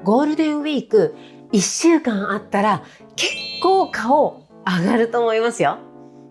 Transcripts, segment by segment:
ゴールデンウィーク1週間あったら結構顔上がると思いますよ。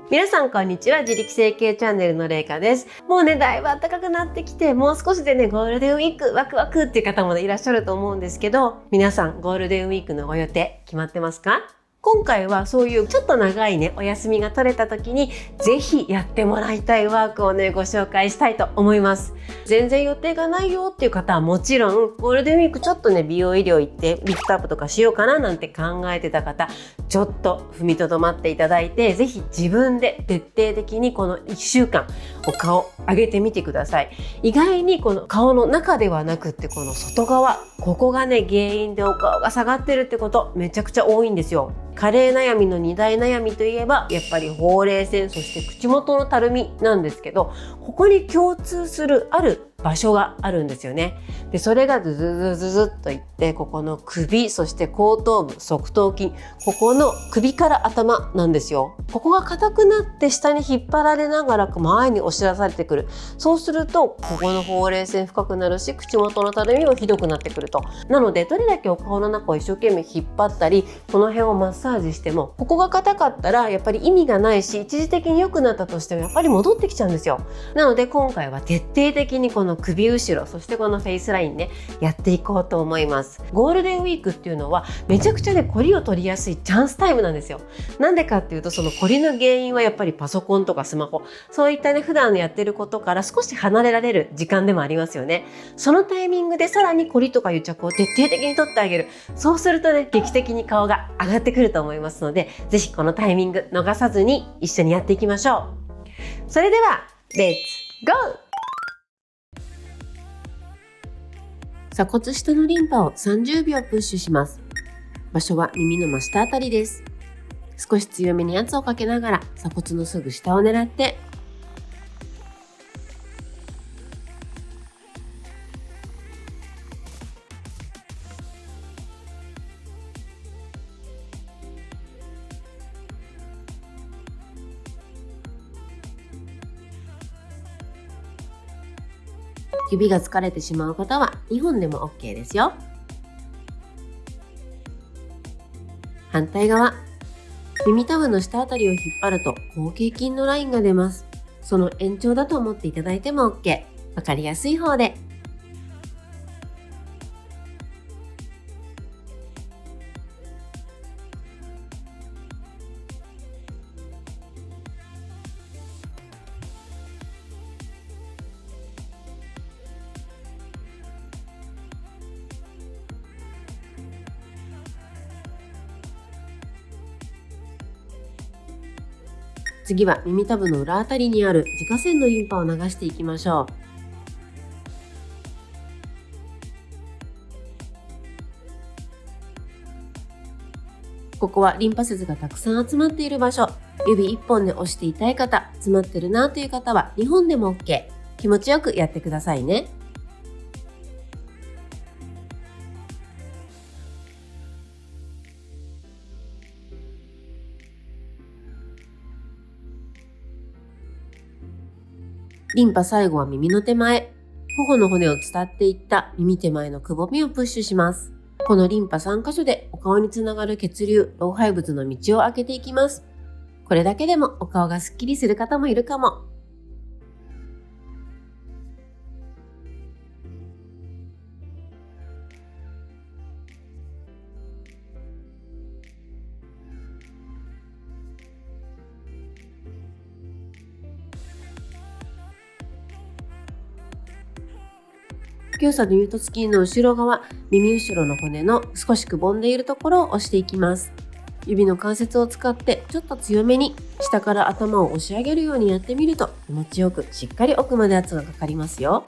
皆さんこんにちは。自力整形チャンネルのれいかです。もうね、だいぶ暖かくなってきて、もう少しでね、ゴールデンウィークワクワクっていう方もね、いらっしゃると思うんですけど、皆さんゴールデンウィークのご予定決まってますか？今回はそういうちょっと長いね、お休みが取れた時にぜひやってもらいたいワークをね、ご紹介したいと思います。全然予定がないよっていう方はもちろん、ゴールデンウィークちょっとね、美容医療行ってリフトアップとかしようかななんて考えてた方、ちょっと踏みとどまっていただいて、ぜひ自分で徹底的にこの1週間お顔上げてみてください。意外にこの顔の中ではなくってこの外側、ここがね、原因でお顔が下がってるってことめちゃくちゃ多いんですよ。加齢悩みの2大悩みといえばやっぱりほうれい線、そして口元のたるみなんですけど、ここに共通するある場所があるんですよね。で、それがズズズズズっといって、ここの首、そして後頭部、側頭筋、ここの首から頭なんですよ。ここが硬くなって下に引っ張られながら前に押し出されてくる。そうするとここのほうれい線深くなるし、口元のたるみもひどくなってくると。なのでどれだけお顔の中を一生懸命引っ張ったり、この辺をマッサージしても、ここが硬かったらやっぱり意味がないし、一時的に良くなったとしてもやっぱり戻ってきちゃうんですよ。なので今回は徹底的にこの首後ろ、そしてこのフェイスラインね、やっていこうと思います。ゴールデンウィークっていうのはめちゃくちゃね、コリを取りやすいチャンスタイムなんですよ。なんでかっていうと、そのコリの原因はやっぱりパソコンとかスマホ、そういったね、普段やってることから少し離れられる時間でもありますよね。そのタイミングでさらにコリとか癒着を徹底的に取ってあげる。そうするとね、劇的に顔が上がってくると思いますので、ぜひこのタイミング逃さずに一緒にやっていきましょう。それではレッツゴー。鎖骨下のリンパを30秒プッシュします。場所は耳の真下あたりです。少し強めに圧をかけながら鎖骨のすぐ下を狙って、指が疲れてしまう方は2本でも OK ですよ。反対側、耳たぶの下あたりを引っ張ると後傾筋のラインが出ます。その延長だと思っていただいても OK。わかりやすい方で。次は耳たぶの裏あたりにある自家線のリンパを流していきましょう。ここはリンパ節がたくさん集まっている場所。指1本で押して痛い方、詰まってるなという方は2本でも OK。気持ちよくやってくださいね。リンパ最後は耳の手前。頬の骨を伝っていった耳手前のくぼみをプッシュします。このリンパ3箇所でお顔につながる血流、老廃物の道を開けていきます。これだけでもお顔がすっきりする方もいるかも。胸鎖乳突筋の後ろ側、耳後ろの骨の少しくぼんでいるところを押していきます。指の関節を使ってちょっと強めに下から頭を押し上げるようにやってみると気持ちよくしっかり奥まで圧がかかりますよ。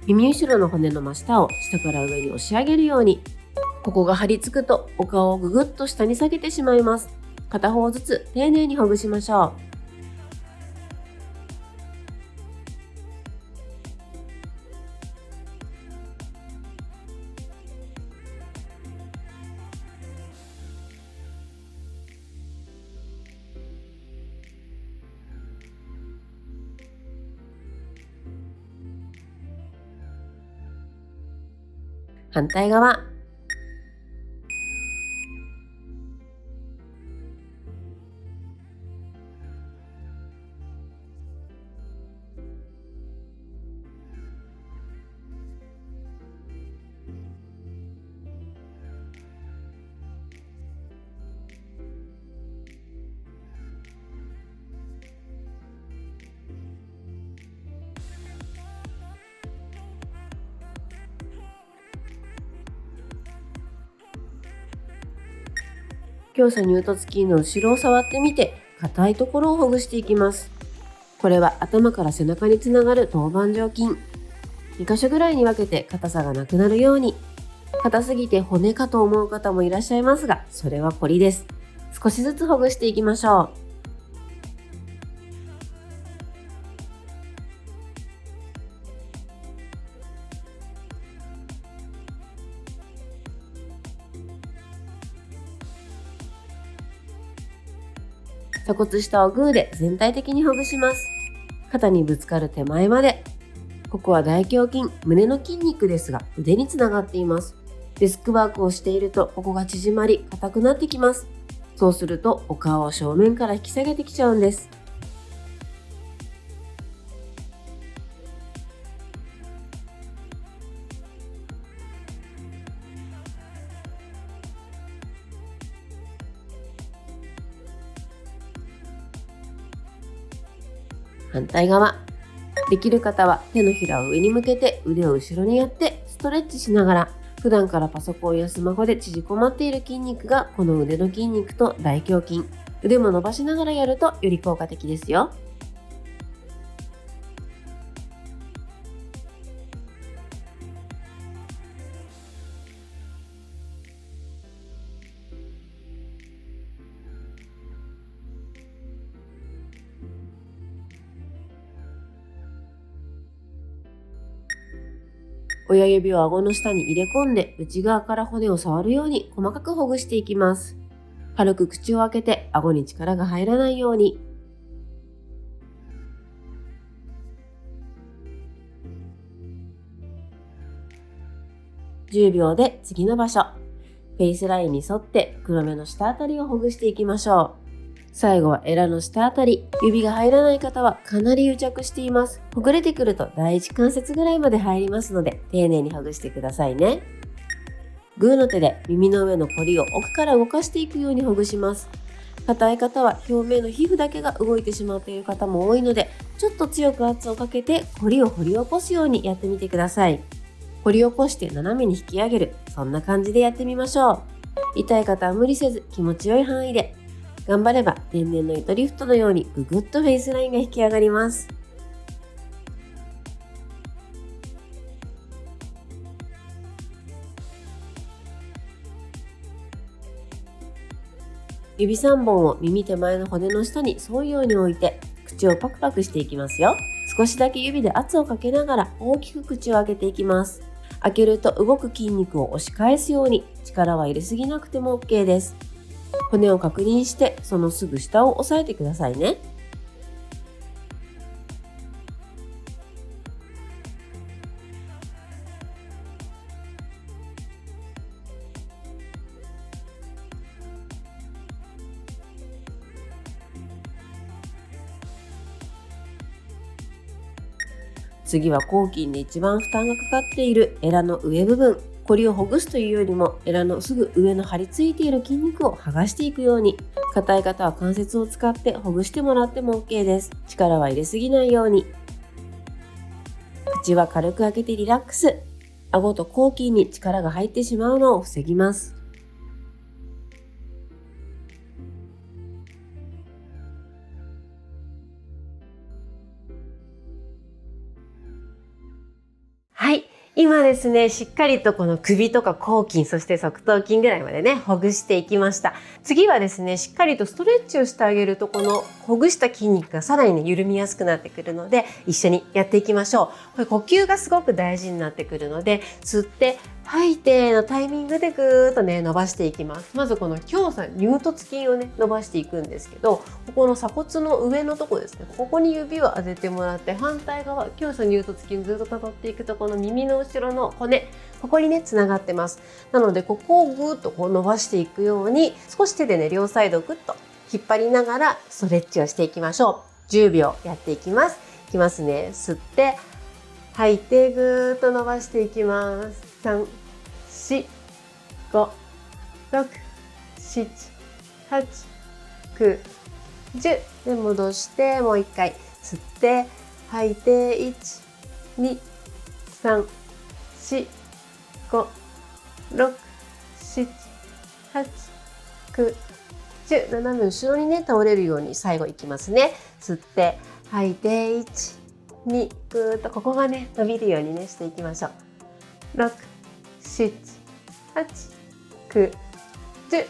耳後ろの骨の真下を下から上に押し上げるように。ここが張り付くとお顔をぐぐっと下に下げてしまいます。片方ずつ丁寧にほぐしましょう。反対側。強鎖乳突筋の後ろを触ってみて、硬いところをほぐしていきます。これは頭から背中につながる頭板状筋。2箇所ぐらいに分けて硬さがなくなるように。硬すぎて骨かと思う方もいらっしゃいますが、それはコリです。少しずつほぐしていきましょう。鎖骨下をグーで全体的にほぐします。肩にぶつかる手前まで。ここは大胸筋、胸の筋肉ですが腕につながっています。デスクワークをしているとここが縮まり硬くなってきます。そうするとお顔を正面から引き下げてきちゃうんです。反対側。できる方は手のひらを上に向けて腕を後ろにやってストレッチしながら、普段からパソコンやスマホで縮こまっている筋肉がこの腕の筋肉と大胸筋、腕も伸ばしながらやるとより効果的ですよ。親指を顎の下に入れ込んで内側から骨を触るように細かくほぐしていきます。軽く口を開けて顎に力が入らないように。10秒で次の場所。フェイスラインに沿って黒目の下あたりをほぐしていきましょう。最後はエラの下あたり。指が入らない方はかなり癒着しています。ほぐれてくると第一関節ぐらいまで入りますので丁寧にほぐしてくださいね。グーの手で耳の上のコリを奥から動かしていくようにほぐします。硬い方は表面の皮膚だけが動いてしまっている方も多いので、ちょっと強く圧をかけてコリを掘り起こすようにやってみてください。掘り起こして斜めに引き上げる、そんな感じでやってみましょう。痛い方は無理せず気持ちよい範囲で。頑張れば天然の糸リフトのようにぐぐっとフェイスラインが引き上がります。指3本を耳手前の骨の下に沿うように置いて口をパクパクしていきますよ。少しだけ指で圧をかけながら大きく口を開けていきます。開けると動く筋肉を押し返すように、力は入れすぎなくても OK です。骨を確認してそのすぐ下を押さえてくださいね。次は後筋で一番負担がかかっているエラの上部分。コリをほぐすというよりもエラのすぐ上の張り付いている筋肉を剥がしていくように。硬い方は関節を使ってほぐしてもらっても OK です。力は入れすぎないように。口は軽く開けてリラックス。顎と後筋に力が入ってしまうのを防ぎます。はい、今ですね、しっかりとこの首とか後筋、そして側頭筋ぐらいまでね、ほぐしていきました。次はですね、しっかりとストレッチをしてあげると、このほぐした筋肉がさらにね、緩みやすくなってくるので、一緒にやっていきましょう。これ呼吸がすごく大事になってくるので、吸って吐いてのタイミングでぐーっとね、伸ばしていきます。まずこの胸鎖乳突筋をね、伸ばしていくんですけど、ここの鎖骨の上のとこですね、ここに指を当ててもらって、反対側、胸鎖乳突筋ずっと辿っていくと、この耳の後ろの骨、ここにね、つながってます。なので、ここをぐーっとこう伸ばしていくように、少し手でね、両サイドぐっと引っ張りながらストレッチをしていきましょう。10秒やっていきます。いきますね。吸って、吐いて、ぐーっと伸ばしていきます。3、4、5、6、7、8、9、10で戻して、もう一回吸って吐いて、1、2、3、4、5、6、7、8、9、10斜め後ろにね倒れるように最後いきますね。吸って吐いて、1、2、ぐーっとここがね伸びるようにねしていきましょう。6、7、8、9、10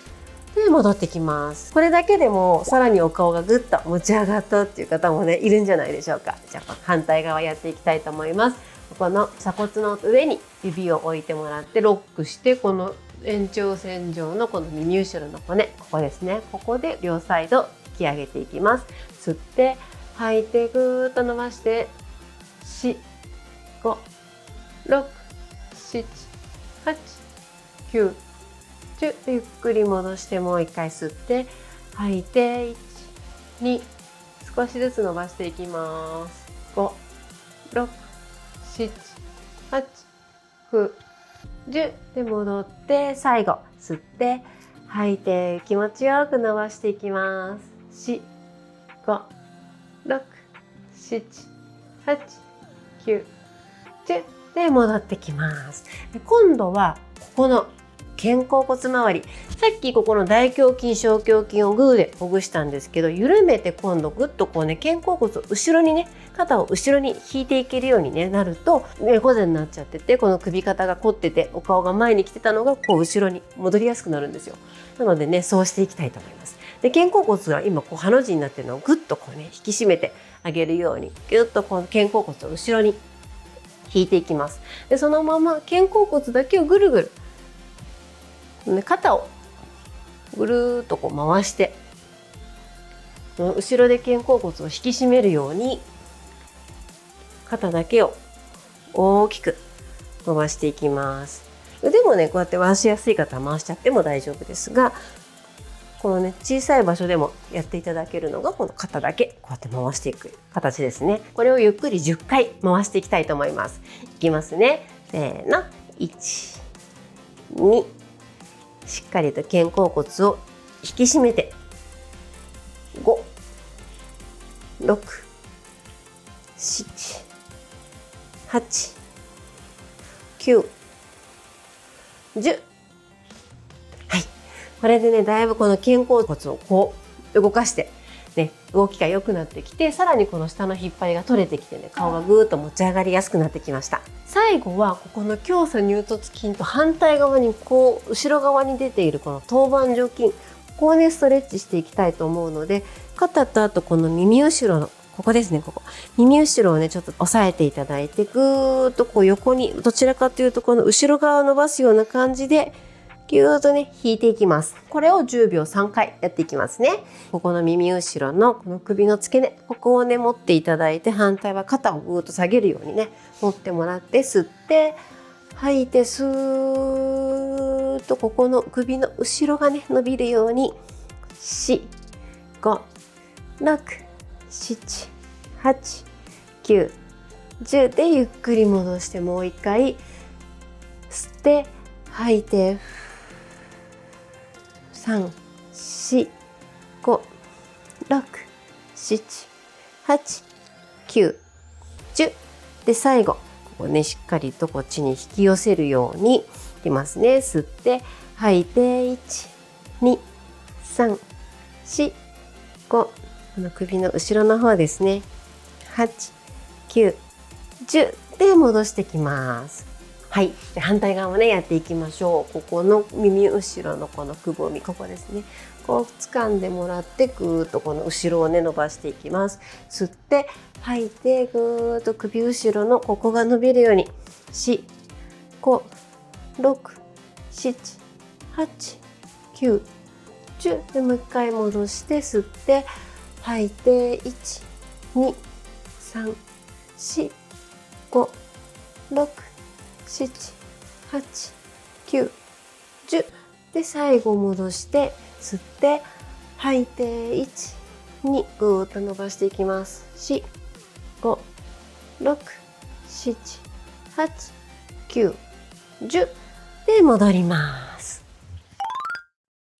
で戻ってきます。これだけでもさらにお顔がぐっと持ち上がったっていう方もねいるんじゃないでしょうか。じゃあ反対側やっていきたいと思います。ここの鎖骨の上に指を置いてもらってロックして、この延長線上のこの耳後ろの骨、ここですね、ここで両サイド引き上げていきます。吸って吐いてぐーっと伸ばして4、5、6、7、8、9、10でゆっくり戻して、もう一回吸って吐いて1、2、少しずつ伸ばしていきます。5、6、7、8、9、10で戻って最後吸って吐いて気持ちよく伸ばしていきます。4、5、6、7、8、9、10で戻ってきます。で今度はここの肩甲骨周り、さっきここの大胸筋小胸筋をグーでほぐしたんですけど、緩めて今度グッとこうね肩甲骨を後ろにね、肩を後ろに引いていけるように、ね、なると猫背になっちゃってて、この首肩が凝っててお顔が前に来てたのがこう後ろに戻りやすくなるんですよ。なのでね、そうしていきたいと思います。で肩甲骨が今こうハの字になってるのをグッとこうね引き締めてあげるように、ギュッとこの肩甲骨を後ろに引いていきます。でそのまま肩甲骨だけをぐるぐる肩をぐるーっとこう回して、後ろで肩甲骨を引き締めるように肩だけを大きく伸ばしていきます。腕もねこうやって回しやすい方は回しちゃっても大丈夫ですが、このね小さい場所でもやっていただけるのがこの肩だけこうやって回していく形ですね。これをゆっくり10回回していきたいと思います。いきますね。せーの。1、2、しっかりと肩甲骨を引き締めて、5、6、7、8、9、10。はい。これでね、だいぶこの肩甲骨をこう動かして、ね、動きが良くなってきて、さらにこの下の引っ張りが取れてきてね、顔がぐーっと持ち上がりやすくなってきました。最後はここの胸鎖乳突筋と反対側にこう後ろ側に出ているこの頭板上筋、ここをねストレッチしていきたいと思うので、肩とあとこの耳後ろのここですね、ここ耳後ろをねちょっと押さえていただいて、ぐーっとこう横に、どちらかというとこの後ろ側を伸ばすような感じでぎゅーっとね引いていきます。これを10秒3回やっていきますね。ここの耳後ろのこの首の付け根、ここをね持っていただいて、反対は肩をぐーっと下げるようにね持ってもらって、吸って吐いて、スーッとここの首の後ろがね伸びるように、4、5、6、7、8、9、10でゆっくり戻して、もう一回吸って吐いて、3、4、5、6、7、8、9、10で最後ここねしっかりとこっちに引き寄せるようにいきますね。吸って吐いて、1、2、3、4、5、この首の後ろの方ですね、8、9、10で戻してきます。はい。で、反対側もね、やっていきましょう。ここの耳後ろのこのくぼみ、ここですね。こう掴んでもらって、ぐーっとこの後ろをね、伸ばしていきます。吸って、吐いて、ぐーっと首後ろのここが伸びるように。4、5、6、7、8、9、10。で、もう一回戻して吸って、吐いて、1、2、3、4、5、6、7、8、9、10。で、最後戻して吸って吐いて1、2、ぐーっと伸ばしていきます。4、5、6、7、8、9、10。で、戻ります。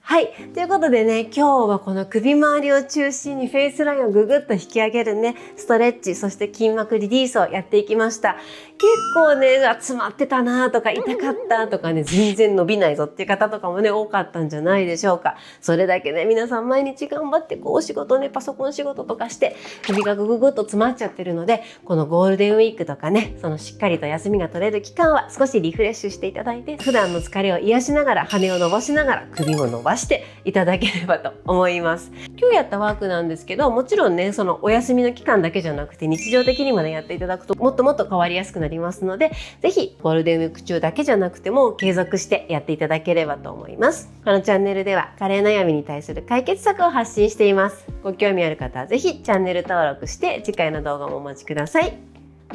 はい。ということでね、今日はこの首周りを中心にフェイスラインをぐぐっと引き上げるね、ストレッチ、そして筋膜リリースをやっていきました。結構ね、詰まってたなとか痛かったとかね、全然伸びないぞっていう方とかもね、多かったんじゃないでしょうか。それだけね、皆さん毎日頑張ってこうお仕事ね、パソコン仕事とかして首がぐぐぐっと詰まっちゃってるので、このゴールデンウィークとかね、そのしっかりと休みが取れる期間は少しリフレッシュしていただいて、普段の疲れを癒しながら、羽を伸ばしながら、首も伸ばしていただければと思います。今日やったワークなんですけど、もちろんね、そのお休みの期間だけじゃなくて日常的にもね、やっていただくともっともっと変わりやすくなりますので、ぜひゴールデンウィーク中だけじゃなくても継続してやっていただければと思います。このチャンネルでは加齢悩みに対する解決策を発信しています。ご興味ある方はぜひチャンネル登録して次回の動画もお待ちください。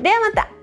ではまた。